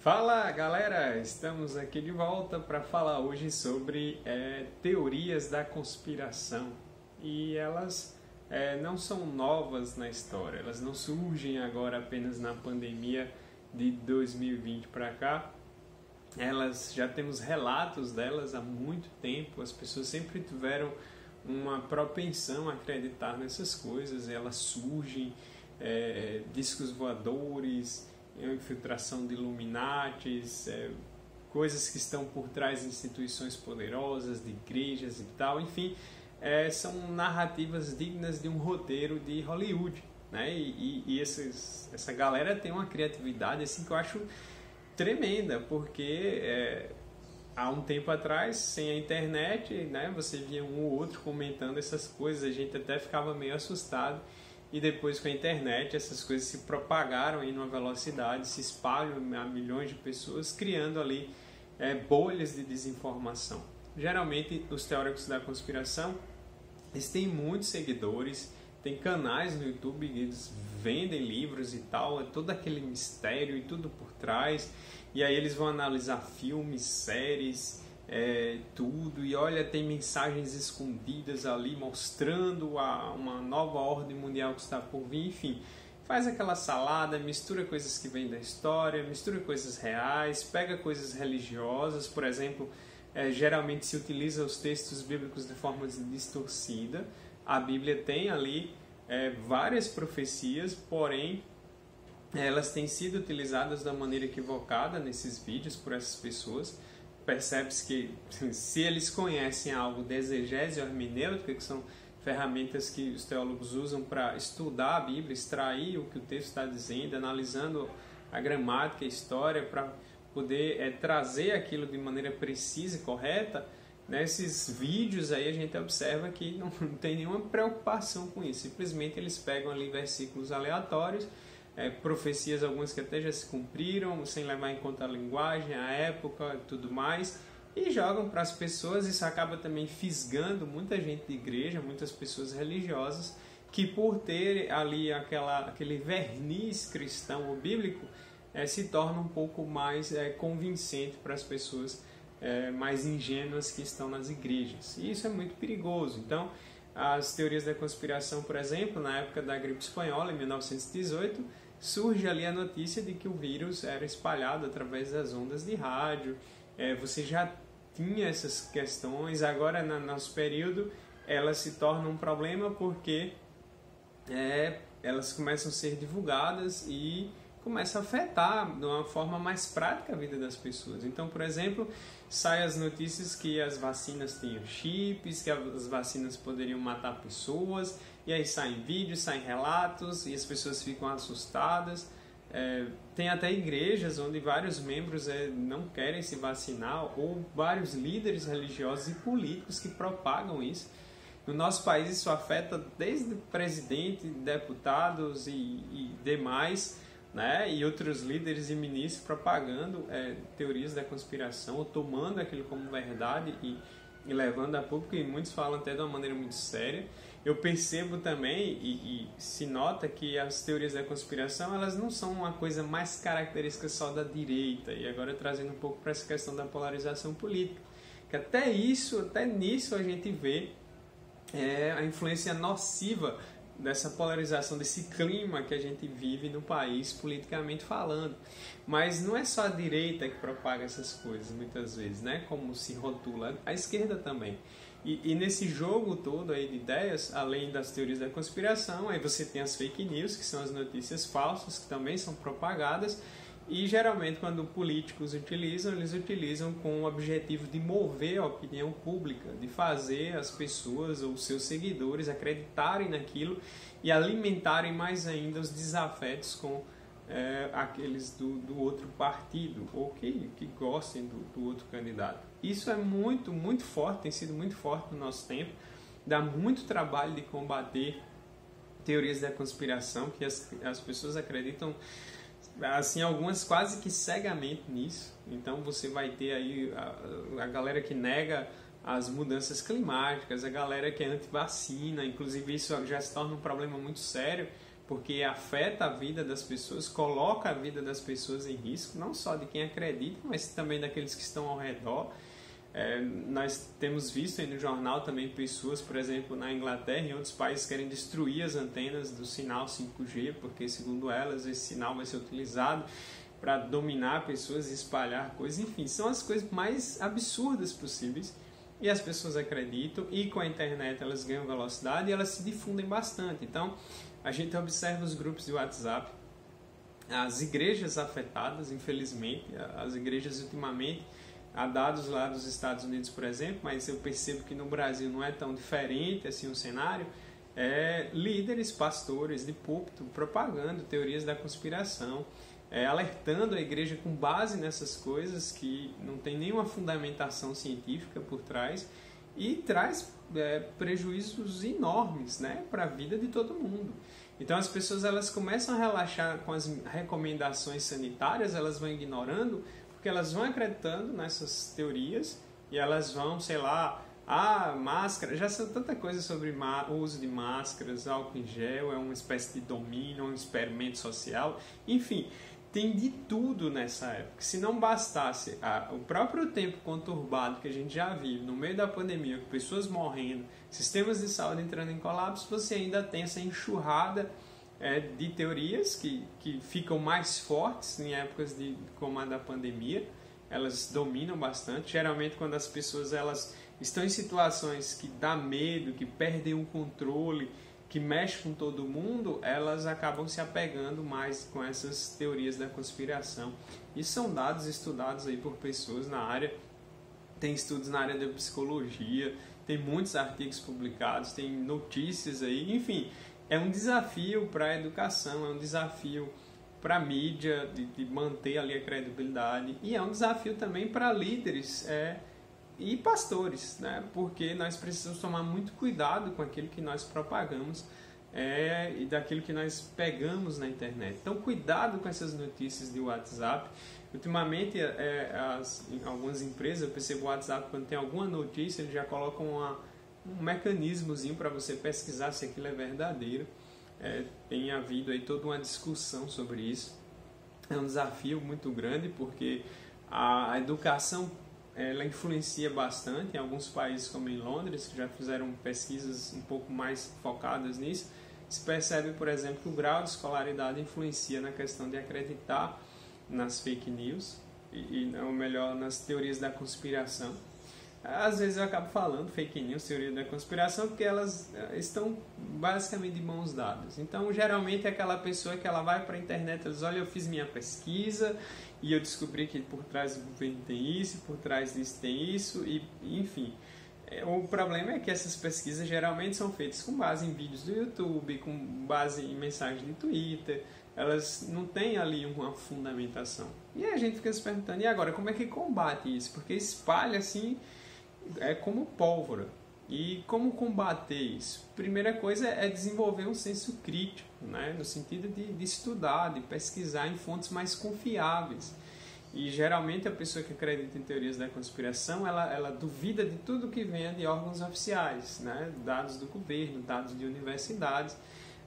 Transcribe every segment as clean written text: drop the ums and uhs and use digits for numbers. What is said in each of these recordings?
Fala galera, estamos aqui de volta para falar hoje sobre teorias da conspiração e elas não são novas na história, elas não surgem agora apenas na pandemia de 2020 para cá, elas já temos relatos delas há muito tempo, as pessoas sempre tiveram uma propensão a acreditar nessas coisas, elas surgem, discos voadores, infiltração de Illuminatis, coisas que estão por trás de instituições poderosas, de igrejas e tal, enfim, são narrativas dignas de um roteiro de Hollywood, né? Essa galera tem uma criatividade assim que eu acho tremenda, porque há um tempo atrás, sem a internet, né, você via um ou outro comentando essas coisas, a gente até ficava meio assustado. E depois com a internet essas coisas se propagaram em uma velocidade, se espalham a milhões de pessoas, criando ali bolhas de desinformação. Geralmente os teóricos da conspiração, eles têm muitos seguidores, tem canais no YouTube, eles vendem livros e tal, é todo aquele mistério e tudo por trás, e aí eles vão analisar filmes, séries, tudo, e olha, tem mensagens escondidas ali mostrando uma nova ordem mundial que está por vir, enfim, faz aquela salada, mistura coisas que vêm da história, mistura coisas reais, pega coisas religiosas, por exemplo, geralmente se utiliza os textos bíblicos de forma distorcida. A Bíblia tem ali várias profecias, porém elas têm sido utilizadas da maneira equivocada nesses vídeos por essas pessoas. Percebe-se que se eles conhecem algo de exegese ou hermenêutica, que são ferramentas que os teólogos usam para estudar a Bíblia, extrair o que o texto está dizendo, analisando a gramática, a história, para poder trazer aquilo de maneira precisa e correta, nesses vídeos aí a gente observa que não tem nenhuma preocupação com isso, simplesmente eles pegam ali versículos aleatórios, profecias algumas que até já se cumpriram, sem levar em conta a linguagem, a época e tudo mais, e jogam para as pessoas. Isso acaba também fisgando muita gente de igreja, muitas pessoas religiosas, que por ter ali aquele verniz cristão ou bíblico, se torna um pouco mais convincente para as pessoas mais ingênuas que estão nas igrejas. E isso é muito perigoso. Então, as teorias da conspiração, por exemplo, na época da gripe espanhola, em 1918, surge ali a notícia de que o vírus era espalhado através das ondas de rádio. Você já tinha essas questões, agora no nosso período elas se tornam um problema porque elas começam a ser divulgadas e começa a afetar de uma forma mais prática a vida das pessoas. Então, por exemplo, saem as notícias que as vacinas tinham chips, que as vacinas poderiam matar pessoas, e aí saem vídeos, saem relatos, e as pessoas ficam assustadas. Tem até igrejas onde vários membros não querem se vacinar, ou vários líderes religiosos e políticos que propagam isso. No nosso país isso afeta desde o presidente, deputados e demais, né, e outros líderes e ministros propagando teorias da conspiração, ou tomando aquilo como verdade e levando a público, e muitos falam até de uma maneira muito séria. Eu percebo também e se nota que as teorias da conspiração, elas não são uma coisa mais característica só da direita, e agora trazendo um pouco para essa questão da polarização política, que até nisso a gente vê a influência nociva dessa polarização, desse clima que a gente vive no país, politicamente falando. Mas não é só a direita que propaga essas coisas, muitas vezes, né? Como se rotula, a esquerda também. E nesse jogo todo aí de ideias, além das teorias da conspiração, aí você tem as fake news, que são as notícias falsas, que também são propagadas, e geralmente quando políticos utilizam, eles utilizam com o objetivo de mover a opinião pública, de fazer as pessoas ou seus seguidores acreditarem naquilo e alimentarem mais ainda os desafetos com aqueles do outro partido, ou que gostem do outro candidato. Isso é muito, muito forte, tem sido muito forte no nosso tempo, dá muito trabalho de combater teorias da conspiração, que as pessoas acreditam, assim, algumas quase que cegamente nisso. Então você vai ter aí a galera que nega as mudanças climáticas, a galera que é anti-vacina, inclusive isso já se torna um problema muito sério, porque afeta a vida das pessoas, coloca a vida das pessoas em risco, não só de quem acredita, mas também daqueles que estão ao redor. Nós temos visto aí no jornal também pessoas, por exemplo, na Inglaterra e em outros países, querem destruir as antenas do sinal 5G, porque, segundo elas, esse sinal vai ser utilizado para dominar pessoas e espalhar coisas. Enfim, são as coisas mais absurdas possíveis e as pessoas acreditam, e com a internet elas ganham velocidade e elas se difundem bastante. Então, a gente observa os grupos de WhatsApp, as igrejas afetadas, infelizmente, as igrejas ultimamente. Há dados lá dos Estados Unidos, por exemplo, mas eu percebo que no Brasil não é tão diferente assim o cenário. Líderes, pastores de púlpito propagando teorias da conspiração, alertando a igreja com base nessas coisas que não tem nenhuma fundamentação científica por trás e traz prejuízos enormes, né, para a vida de todo mundo. Então as pessoas elas começam a relaxar com as recomendações sanitárias, elas vão ignorando, porque elas vão acreditando nessas teorias e elas vão, sei lá, máscara, já são tanta coisa sobre o uso de máscaras, álcool em gel, é uma espécie de domínio, um experimento social, enfim, tem de tudo nessa época. Se não bastasse o próprio tempo conturbado que a gente já vive, no meio da pandemia, com pessoas morrendo, sistemas de saúde entrando em colapso, você ainda tem essa enxurrada de teorias que ficam mais fortes em épocas como a da pandemia. Elas dominam bastante. Geralmente, quando as pessoas elas estão em situações que dá medo, que perdem o controle, que mexem com todo mundo, elas acabam se apegando mais com essas teorias da conspiração. E são dados estudados aí por pessoas na área. Tem estudos na área da psicologia, tem muitos artigos publicados, tem notícias aí, enfim. É um desafio para a educação, é um desafio para a mídia de manter ali a credibilidade, e é um desafio também para líderes e pastores, né? Porque nós precisamos tomar muito cuidado com aquilo que nós propagamos e daquilo que nós pegamos na internet. Então, cuidado com essas notícias de WhatsApp. Ultimamente, em algumas empresas, eu percebo o WhatsApp, quando tem alguma notícia, eles já colocam um mecanismozinho para você pesquisar se aquilo é verdadeiro. Tem havido aí toda uma discussão sobre isso. É um desafio muito grande, porque a educação ela influencia bastante. Em alguns países, como em Londres, que já fizeram pesquisas um pouco mais focadas nisso, se percebe, por exemplo, que o grau de escolaridade influencia na questão de acreditar nas fake news, ou melhor, nas teorias da conspiração. Às vezes eu acabo falando fake news, teoria da conspiração, porque elas estão basicamente de mãos dadas. Então, geralmente é aquela pessoa que ela vai para a internet e diz: olha, eu fiz minha pesquisa e eu descobri que por trás do governo tem isso, por trás disso tem isso, e enfim. O problema é que essas pesquisas geralmente são feitas com base em vídeos do YouTube, com base em mensagens de Twitter. Elas não têm ali uma fundamentação. E aí a gente fica se perguntando: e agora, como é que combate isso? Porque espalha assim, como pólvora. E como combater isso? Primeira coisa é desenvolver um senso crítico, né? No sentido de estudar, de pesquisar em fontes mais confiáveis. E geralmente a pessoa que acredita em teorias da conspiração, ela duvida de tudo que vem de órgãos oficiais, né? Dados do governo, dados de universidades.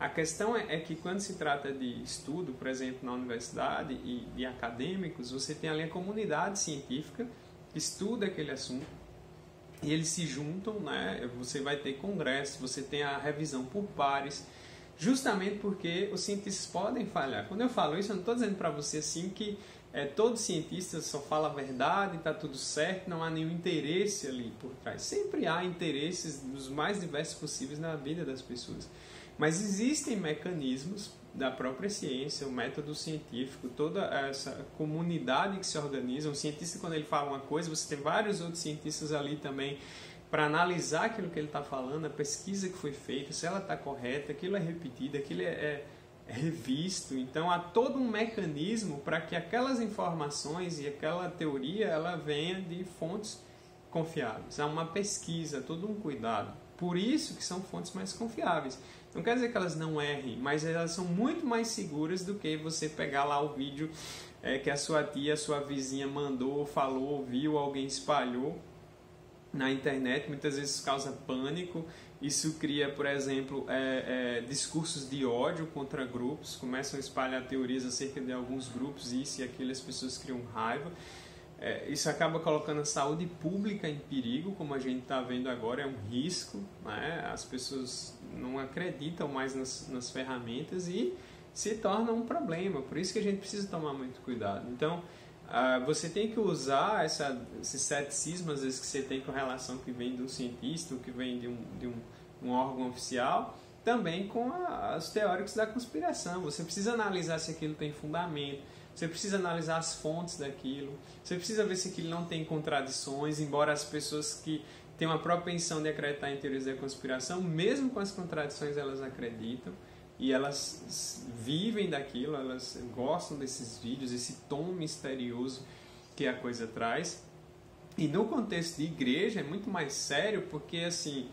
A questão é que quando se trata de estudo, por exemplo, na universidade e de acadêmicos, você tem ali a comunidade científica que estuda aquele assunto e eles se juntam, né? Você vai ter congresso, você tem a revisão por pares, justamente porque os cientistas podem falhar. Quando eu falo isso, eu não estou dizendo para você assim que todo cientista só fala a verdade, está tudo certo, não há nenhum interesse ali por trás. Sempre há interesses dos mais diversos possíveis na vida das pessoas. Mas existem mecanismos da própria ciência, o método científico, toda essa comunidade que se organiza. Um cientista, quando ele fala uma coisa, você tem vários outros cientistas ali também para analisar aquilo que ele está falando, a pesquisa que foi feita, se ela está correta, aquilo é repetido, aquilo é revisto. Então há todo um mecanismo para que aquelas informações e aquela teoria ela venha de fontes confiáveis. Há uma pesquisa, todo um cuidado. Por isso que são fontes mais confiáveis. Não quer dizer que elas não errem, mas elas são muito mais seguras do que você pegar lá o vídeo que a sua tia, a sua vizinha mandou, falou, ouviu, alguém espalhou na internet, muitas vezes causa pânico. Isso cria, por exemplo, discursos de ódio contra grupos, começam a espalhar teorias acerca de alguns grupos, isso e aquilo, as pessoas criam raiva. Isso acaba colocando a saúde pública em perigo, como a gente está vendo agora, é um risco, né? As pessoas não acreditam mais nas ferramentas e se torna um problema, por isso que a gente precisa tomar muito cuidado. Então, você tem que usar esse ceticismo, às vezes, que você tem com relação que vem de um cientista, ou que vem de um órgão oficial, também com os teóricos da conspiração. Você precisa analisar se aquilo tem fundamento, você precisa analisar as fontes daquilo, você precisa ver se aquilo não tem contradições, embora as pessoas que têm uma propensão de acreditar em teorias da conspiração, mesmo com as contradições, elas acreditam. E elas vivem daquilo, elas gostam desses vídeos, esse tom misterioso que a coisa traz. E no contexto de igreja é muito mais sério, porque assim,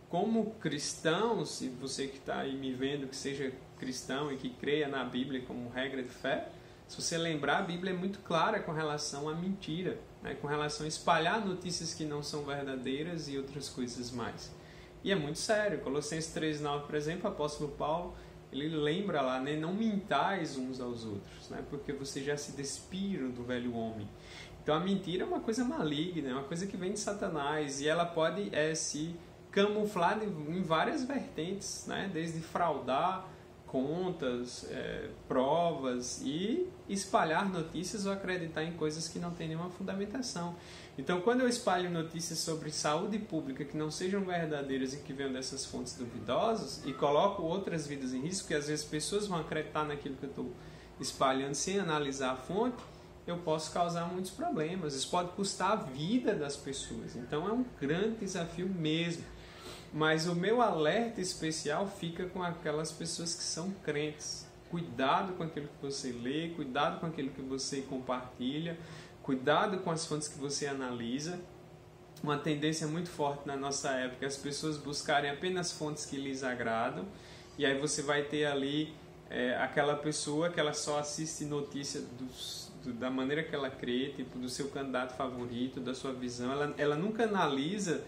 como cristãos, e você que está aí me vendo que seja cristão e que creia na Bíblia como regra de fé, se você lembrar, a Bíblia é muito clara com relação à mentira, né? Com relação a espalhar notícias que não são verdadeiras e outras coisas mais. E é muito sério. Colossenses 3,9, por exemplo, o apóstolo Paulo, ele lembra lá, né? Não mintais uns aos outros, né? Porque vocês já se despiram do velho homem. Então a mentira é uma coisa maligna, é uma coisa que vem de Satanás, e ela pode se camuflar em várias vertentes, né? Desde fraudar contas, provas e espalhar notícias ou acreditar em coisas que não têm nenhuma fundamentação. Então, quando eu espalho notícias sobre saúde pública que não sejam verdadeiras e que venham dessas fontes duvidosas e coloco outras vidas em risco, que às vezes pessoas vão acreditar naquilo que eu estou espalhando sem analisar a fonte, eu posso causar muitos problemas. Isso pode custar a vida das pessoas. Então, é um grande desafio mesmo. Mas o meu alerta especial fica com aquelas pessoas que são crentes. Cuidado com aquilo que você lê, cuidado com aquilo que você compartilha, cuidado com as fontes que você analisa. Uma tendência muito forte na nossa época é as pessoas buscarem apenas fontes que lhes agradam, e aí você vai ter ali aquela pessoa que ela só assiste notícia da maneira que ela crê, tipo do seu candidato favorito, da sua visão. Ela nunca analisa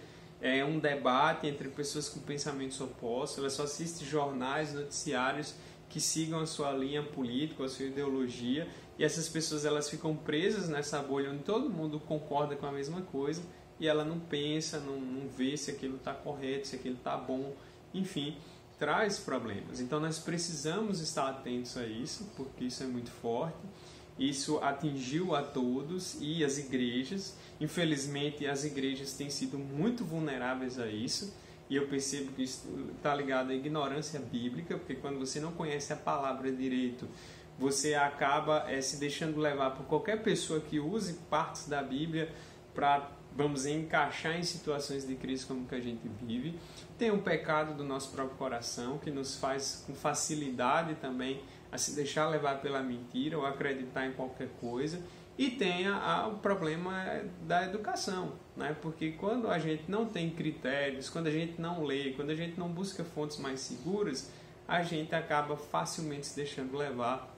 um debate entre pessoas com pensamentos opostos, ela só assiste jornais, noticiários que sigam a sua linha política, a sua ideologia, e essas pessoas elas ficam presas nessa bolha onde todo mundo concorda com a mesma coisa, e ela não pensa, não vê se aquilo está correto, se aquilo está bom, enfim, traz problemas. Então nós precisamos estar atentos a isso, porque isso é muito forte. Isso atingiu a todos e as igrejas. Infelizmente, as igrejas têm sido muito vulneráveis a isso. E eu percebo que isso está ligado à ignorância bíblica, porque quando você não conhece a palavra direito, você acaba se deixando levar por qualquer pessoa que use partes da Bíblia para, vamos dizer, encaixar em situações de crise como que a gente vive. Tem um pecado do nosso próprio coração, que nos faz com facilidade também a se deixar levar pela mentira ou acreditar em qualquer coisa. E tem o problema da educação, né? Porque quando a gente não tem critérios, quando a gente não lê, quando a gente não busca fontes mais seguras, a gente acaba facilmente se deixando levar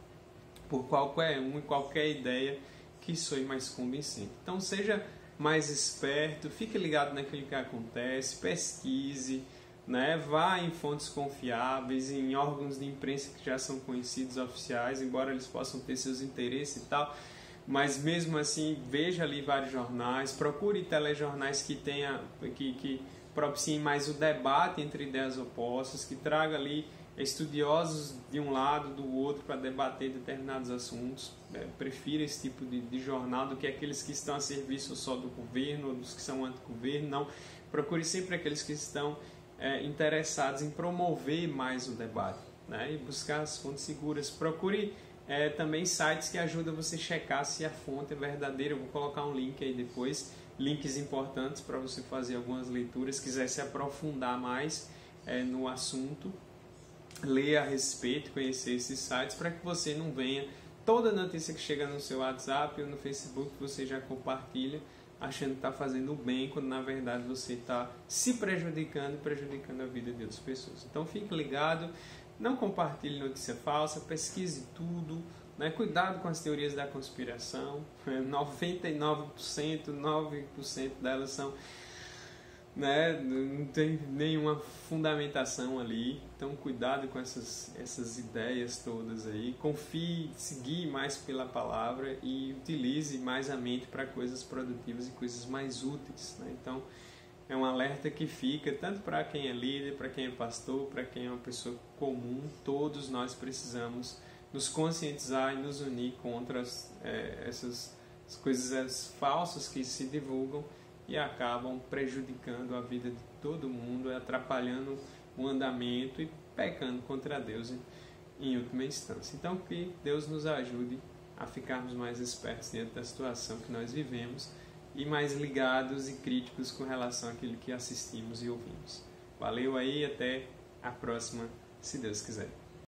por qualquer e qualquer ideia que soe mais convincente. Então seja mais esperto, fique ligado naquilo que acontece, pesquise, né? Vá em fontes confiáveis, em órgãos de imprensa que já são conhecidos, oficiais, embora eles possam ter seus interesses e tal, mas mesmo assim veja ali vários jornais, procure telejornais que propiciem mais o debate entre ideias opostas, que traga ali estudiosos de um lado, do outro, para debater determinados assuntos. Prefira esse tipo de jornal do que aqueles que estão a serviço só do governo ou dos que são anti-governo. Não, procure sempre aqueles que estão interessados em promover mais o debate, né? E buscar as fontes seguras. Procure também sites que ajudam você a checar se a fonte é verdadeira. Eu vou colocar um link aí depois, links importantes para você fazer algumas leituras, se quiser se aprofundar mais no assunto, ler a respeito, conhecer esses sites, para que você não venha toda notícia que chega no seu WhatsApp ou no Facebook você já compartilha, achando que está fazendo bem, quando na verdade você está se prejudicando e prejudicando a vida de outras pessoas. Então fique ligado, não compartilhe notícia falsa, pesquise tudo, né? Cuidado com as teorias da conspiração, 99%, 9% delas são né? Não tem nenhuma fundamentação ali. Então, cuidado com essas ideias todas aí. Confie, seguir mais pela palavra e utilize mais a mente para coisas produtivas e coisas mais úteis, né? Então, é um alerta que fica tanto para quem é líder, para quem é pastor, para quem é uma pessoa comum. Todos nós precisamos nos conscientizar e nos unir contra essas as coisas falsas que se divulgam e acabam prejudicando a vida de todo mundo, atrapalhando o andamento e pecando contra Deus em última instância. Então, que Deus nos ajude a ficarmos mais espertos diante da situação que nós vivemos e mais ligados e críticos com relação àquilo que assistimos e ouvimos. Valeu aí, até a próxima, se Deus quiser.